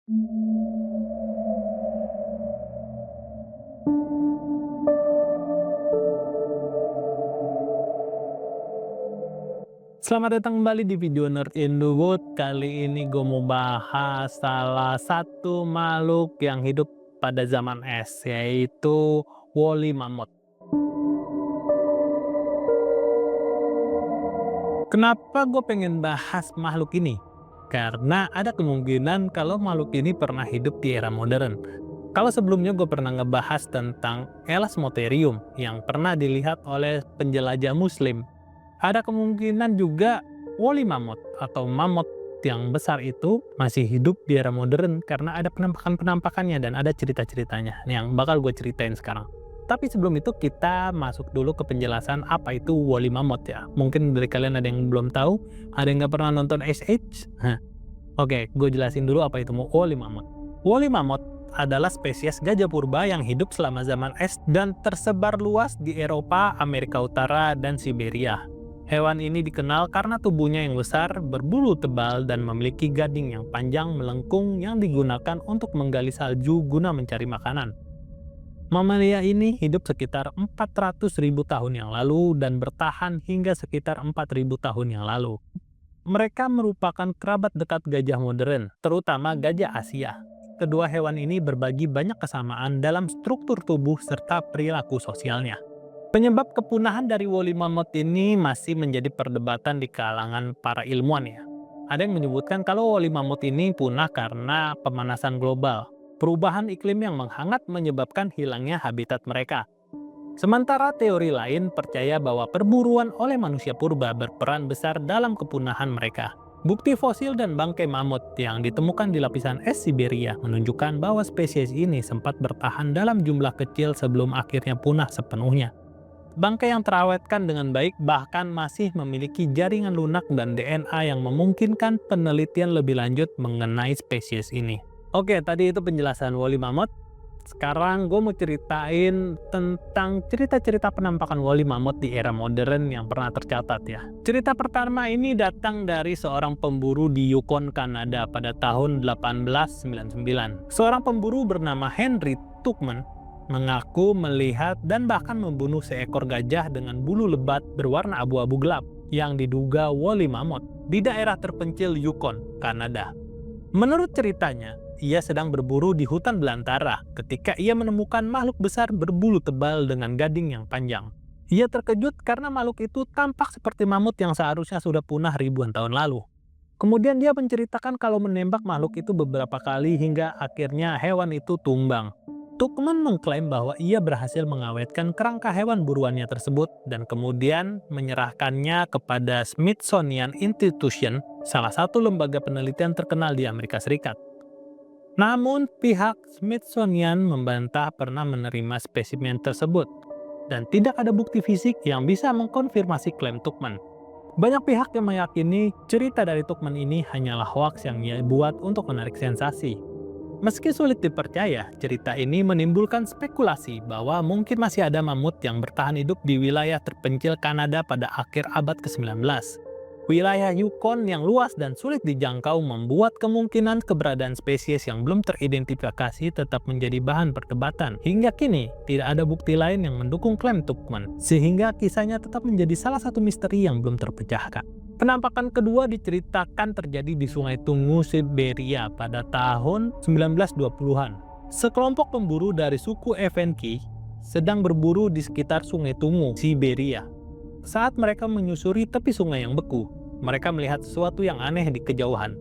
Selamat datang kembali di video Nerd in the Wood. Kali ini gue mau bahas salah satu makhluk yang hidup pada zaman es, yaitu woolly mammoth. Kenapa gue pengen bahas makhluk ini? Karena ada kemungkinan kalau makhluk ini pernah hidup di era modern. Kalau sebelumnya gue pernah ngebahas tentang Elasmotherium yang pernah dilihat oleh penjelajah muslim. Ada kemungkinan juga woolly mammoth atau mammoth yang besar itu masih hidup di era modern karena ada penampakan-penampakannya dan ada cerita-ceritanya yang bakal gue ceritain sekarang. Tapi sebelum itu kita masuk dulu ke penjelasan apa itu woolly mammoth ya. Mungkin dari kalian ada yang belum tahu, ada yang nggak pernah nonton Ice Age. Oke, gue jelasin dulu apa itu woolly mammoth. Woolly mammoth adalah spesies gajah purba yang hidup selama zaman es dan tersebar luas di Eropa, Amerika Utara, dan Siberia. Hewan ini dikenal karena tubuhnya yang besar, berbulu tebal, dan memiliki gading yang panjang melengkung yang digunakan untuk menggali salju guna mencari makanan. Mamalia ini hidup sekitar 400.000 tahun yang lalu dan bertahan hingga sekitar 4.000 tahun yang lalu. Mereka merupakan kerabat dekat gajah modern, terutama gajah Asia. Kedua hewan ini berbagi banyak kesamaan dalam struktur tubuh serta perilaku sosialnya. Penyebab kepunahan dari woolly mammoth ini masih menjadi perdebatan di kalangan para ilmuwan ya. Ada yang menyebutkan kalau woolly mammoth ini punah karena pemanasan global. Perubahan iklim yang menghangat menyebabkan hilangnya habitat mereka. Sementara teori lain percaya bahwa perburuan oleh manusia purba berperan besar dalam kepunahan mereka. Bukti fosil dan bangkai mamut yang ditemukan di lapisan es Siberia menunjukkan bahwa spesies ini sempat bertahan dalam jumlah kecil sebelum akhirnya punah sepenuhnya. Bangkai yang terawetkan dengan baik bahkan masih memiliki jaringan lunak dan DNA yang memungkinkan penelitian lebih lanjut mengenai spesies ini. Oke, tadi itu penjelasan woolly mammoth. Sekarang gue mau ceritain tentang cerita-cerita penampakan woolly mammoth di era modern yang pernah tercatat ya. Cerita pertama ini datang dari seorang pemburu di Yukon, Kanada pada tahun 1899. Seorang pemburu bernama Henry Tuckman mengaku melihat dan bahkan membunuh seekor gajah dengan bulu lebat berwarna abu-abu gelap yang diduga woolly mammoth di daerah terpencil Yukon, Kanada. Menurut ceritanya, ia sedang berburu di hutan belantara ketika ia menemukan makhluk besar berbulu tebal dengan gading yang panjang. Ia terkejut karena makhluk itu tampak seperti mamut yang seharusnya sudah punah ribuan tahun lalu. Kemudian dia menceritakan kalau menembak makhluk itu beberapa kali hingga akhirnya hewan itu tumbang. Tuckman mengklaim bahwa ia berhasil mengawetkan kerangka hewan buruannya tersebut dan kemudian menyerahkannya kepada Smithsonian Institution, salah satu lembaga penelitian terkenal di Amerika Serikat. Namun, pihak Smithsonian membantah pernah menerima spesimen tersebut dan tidak ada bukti fisik yang bisa mengkonfirmasi klaim Tuckman. Banyak pihak yang meyakini cerita dari Tuckman ini hanyalah hoaks yang ia buat untuk menarik sensasi. Meski sulit dipercaya, cerita ini menimbulkan spekulasi bahwa mungkin masih ada mamut yang bertahan hidup di wilayah terpencil Kanada pada akhir abad ke-19. Wilayah Yukon yang luas dan sulit dijangkau membuat kemungkinan keberadaan spesies yang belum teridentifikasi tetap menjadi bahan perdebatan. Hingga kini, tidak ada bukti lain yang mendukung klaim Tuckman, sehingga kisahnya tetap menjadi salah satu misteri yang belum terpecahkan. Penampakan kedua diceritakan terjadi di Sungai Tungu, Siberia pada tahun 1920-an. Sekelompok pemburu dari suku Evenki sedang berburu di sekitar Sungai Tungu, Siberia. Saat mereka menyusuri tepi sungai yang beku, mereka melihat sesuatu yang aneh di kejauhan.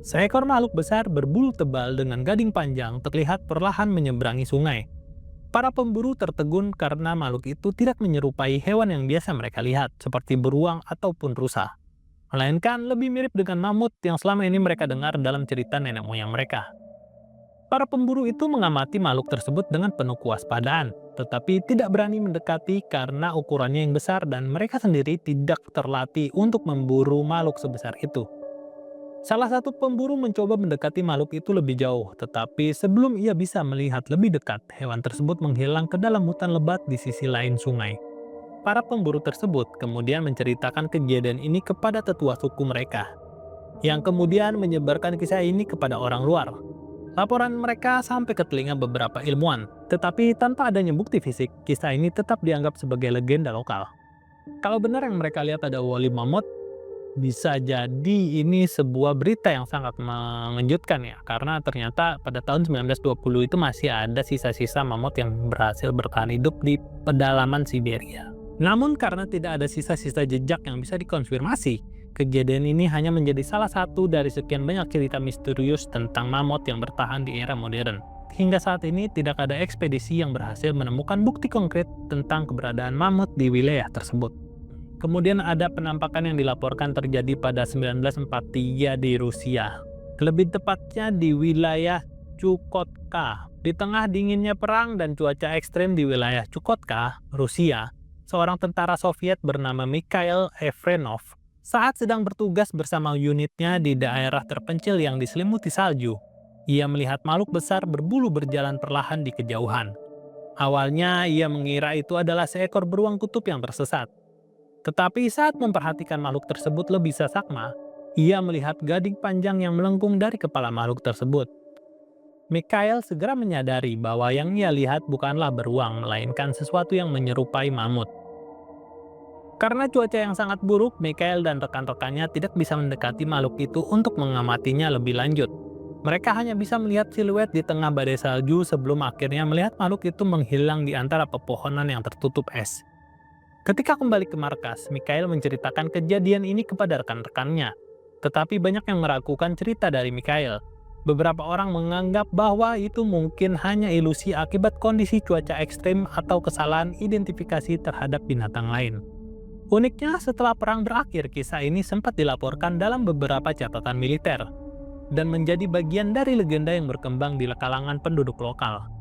Seekor makhluk besar berbulu tebal dengan gading panjang terlihat perlahan menyeberangi sungai. Para pemburu tertegun karena makhluk itu tidak menyerupai hewan yang biasa mereka lihat, seperti beruang ataupun rusa. Melainkan lebih mirip dengan mamut yang selama ini mereka dengar dalam cerita nenek moyang mereka. Para pemburu itu mengamati makhluk tersebut dengan penuh kewaspadaan, tetapi tidak berani mendekati karena ukurannya yang besar dan mereka sendiri tidak terlatih untuk memburu makhluk sebesar itu. Salah satu pemburu mencoba mendekati makhluk itu lebih jauh, tetapi sebelum ia bisa melihat lebih dekat, hewan tersebut menghilang ke dalam hutan lebat di sisi lain sungai. Para pemburu tersebut kemudian menceritakan kejadian ini kepada tetua suku mereka. yang kemudian menyebarkan kisah ini kepada orang luar. Laporan mereka sampai ke telinga beberapa ilmuwan, tetapi tanpa adanya bukti fisik, kisah ini tetap dianggap sebagai legenda lokal. Kalau benar yang mereka lihat ada woolly mammoth, bisa jadi ini sebuah berita yang sangat mengejutkan ya, karena ternyata pada tahun 1920 itu masih ada sisa-sisa mammoth yang berhasil bertahan hidup di pedalaman Siberia. Namun karena tidak ada sisa-sisa jejak yang bisa dikonfirmasi, kejadian ini hanya menjadi salah satu dari sekian banyak cerita misterius tentang mammoth yang bertahan di era modern. Hingga saat ini tidak ada ekspedisi yang berhasil menemukan bukti konkret tentang keberadaan mammoth di wilayah tersebut. Kemudian ada penampakan yang dilaporkan terjadi pada 1943 di Rusia. Lebih tepatnya di wilayah Chukotka. Di tengah dinginnya perang dan cuaca ekstrem di wilayah Chukotka, Rusia, seorang tentara Soviet bernama Mikhail Efrenov saat sedang bertugas bersama unitnya di daerah terpencil yang diselimuti salju. Ia melihat makhluk besar berbulu berjalan perlahan di kejauhan. Awalnya ia mengira itu adalah seekor beruang kutub yang tersesat. Tetapi saat memperhatikan makhluk tersebut lebih seksama, ia melihat gading panjang yang melengkung dari kepala makhluk tersebut. Mikhail segera menyadari bahwa yang ia lihat bukanlah beruang, melainkan sesuatu yang menyerupai mamut. Karena cuaca yang sangat buruk, Mikhail dan rekan-rekannya tidak bisa mendekati makhluk itu untuk mengamatinya lebih lanjut. Mereka hanya bisa melihat siluet di tengah badai salju sebelum akhirnya melihat makhluk itu menghilang di antara pepohonan yang tertutup es. Ketika kembali ke markas, Mikhail menceritakan kejadian ini kepada rekan-rekannya. Tetapi banyak yang meragukan cerita dari Mikhail. Beberapa orang menganggap bahwa itu mungkin hanya ilusi akibat kondisi cuaca ekstrim atau kesalahan identifikasi terhadap binatang lain. Uniknya, setelah perang berakhir, kisah ini sempat dilaporkan dalam beberapa catatan militer dan menjadi bagian dari legenda yang berkembang di kalangan penduduk lokal.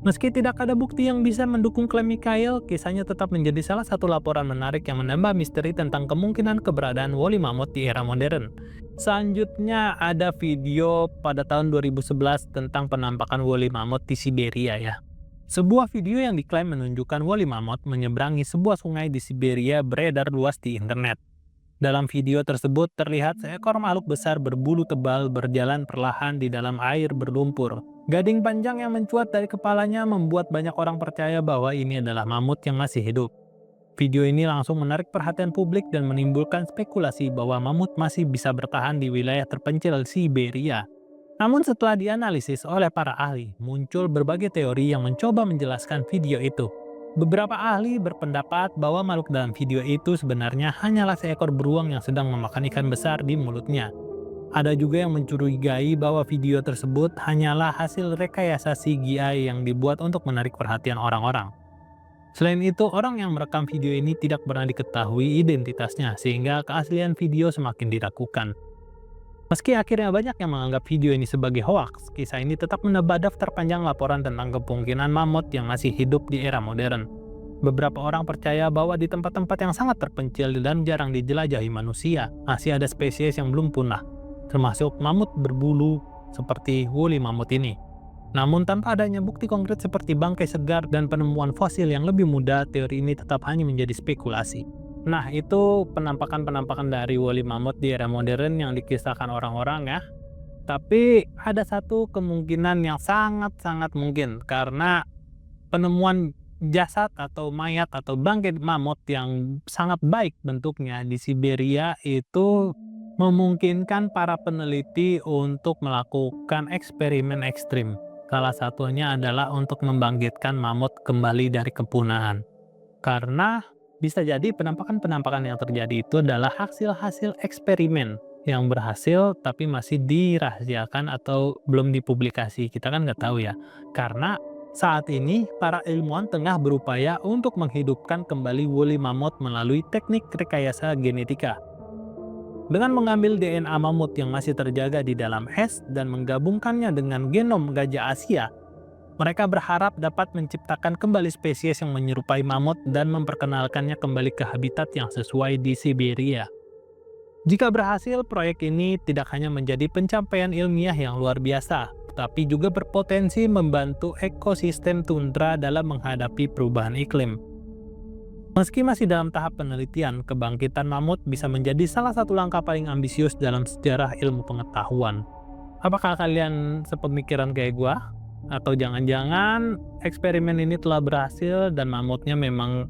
Meski tidak ada bukti yang bisa mendukung klaim Mikhail, kisahnya tetap menjadi salah satu laporan menarik yang menambah misteri tentang kemungkinan keberadaan woolly mammoth di era modern. Selanjutnya ada video pada tahun 2011 tentang penampakan woolly mammoth di Siberia ya. Sebuah video yang diklaim menunjukkan woolly mammoth menyeberangi sebuah sungai di Siberia beredar luas di internet. Dalam video tersebut terlihat seekor makhluk besar berbulu tebal berjalan perlahan di dalam air berlumpur. Gading panjang yang mencuat dari kepalanya membuat banyak orang percaya bahwa ini adalah mamut yang masih hidup. Video ini langsung menarik perhatian publik dan menimbulkan spekulasi bahwa mamut masih bisa bertahan di wilayah terpencil Siberia. Namun setelah dianalisis oleh para ahli, muncul berbagai teori yang mencoba menjelaskan video itu. Beberapa ahli berpendapat bahwa makhluk dalam video itu sebenarnya hanyalah seekor beruang yang sedang memakan ikan besar di mulutnya. Ada juga yang mencurigai bahwa video tersebut hanyalah hasil rekayasa CGI yang dibuat untuk menarik perhatian orang-orang. Selain itu, orang yang merekam video ini tidak pernah diketahui identitasnya, sehingga keaslian video semakin diragukan. Meski akhirnya banyak yang menganggap video ini sebagai hoaks, kisah ini tetap menambah daftar panjang laporan tentang kemungkinan mamut yang masih hidup di era modern. Beberapa orang percaya bahwa di tempat-tempat yang sangat terpencil dan jarang dijelajahi manusia, masih ada spesies yang belum punah, termasuk mamut berbulu seperti woolly mammoth ini. Namun tanpa adanya bukti konkret seperti bangkai segar dan penemuan fosil yang lebih muda, teori ini tetap hanya menjadi spekulasi. Nah, itu penampakan-penampakan dari woolly mammoth di era modern yang dikisahkan orang-orang ya. Tapi ada satu kemungkinan yang sangat-sangat mungkin, karena penemuan jasad atau mayat atau bangkai mammoth yang sangat baik bentuknya di Siberia itu memungkinkan para peneliti untuk melakukan eksperimen ekstrim. Salah satunya adalah untuk membangkitkan mamut kembali dari kepunahan. Karena bisa jadi penampakan-penampakan yang terjadi itu adalah hasil-hasil eksperimen yang berhasil tapi masih dirahasiakan atau belum dipublikasi. Kita kan nggak tahu ya. Karena saat ini para ilmuwan tengah berupaya untuk menghidupkan kembali woolly mammoth melalui teknik rekayasa genetika. Dengan mengambil DNA mamut yang masih terjaga di dalam es dan menggabungkannya dengan genom gajah Asia, mereka berharap dapat menciptakan kembali spesies yang menyerupai mamut dan memperkenalkannya kembali ke habitat yang sesuai di Siberia. Jika berhasil, proyek ini tidak hanya menjadi pencapaian ilmiah yang luar biasa, tapi juga berpotensi membantu ekosistem tundra dalam menghadapi perubahan iklim. Meski masih dalam tahap penelitian, kebangkitan mamut bisa menjadi salah satu langkah paling ambisius dalam sejarah ilmu pengetahuan. Apakah kalian sepemikiran kayak gua? Atau jangan-jangan eksperimen ini telah berhasil dan mamutnya memang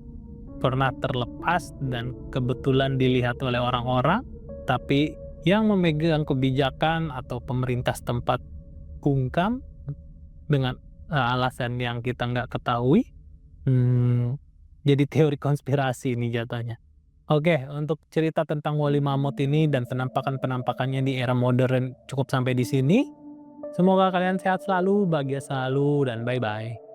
pernah terlepas dan kebetulan dilihat oleh orang-orang, tapi yang memegang kebijakan atau pemerintah setempat kungkam dengan alasan yang kita nggak ketahui? Jadi teori konspirasi ini jatuhnya. Oke, untuk cerita tentang woolly mammoth ini dan penampakan-penampakannya di era modern cukup sampai di sini. Semoga kalian sehat selalu, bahagia selalu, dan bye-bye.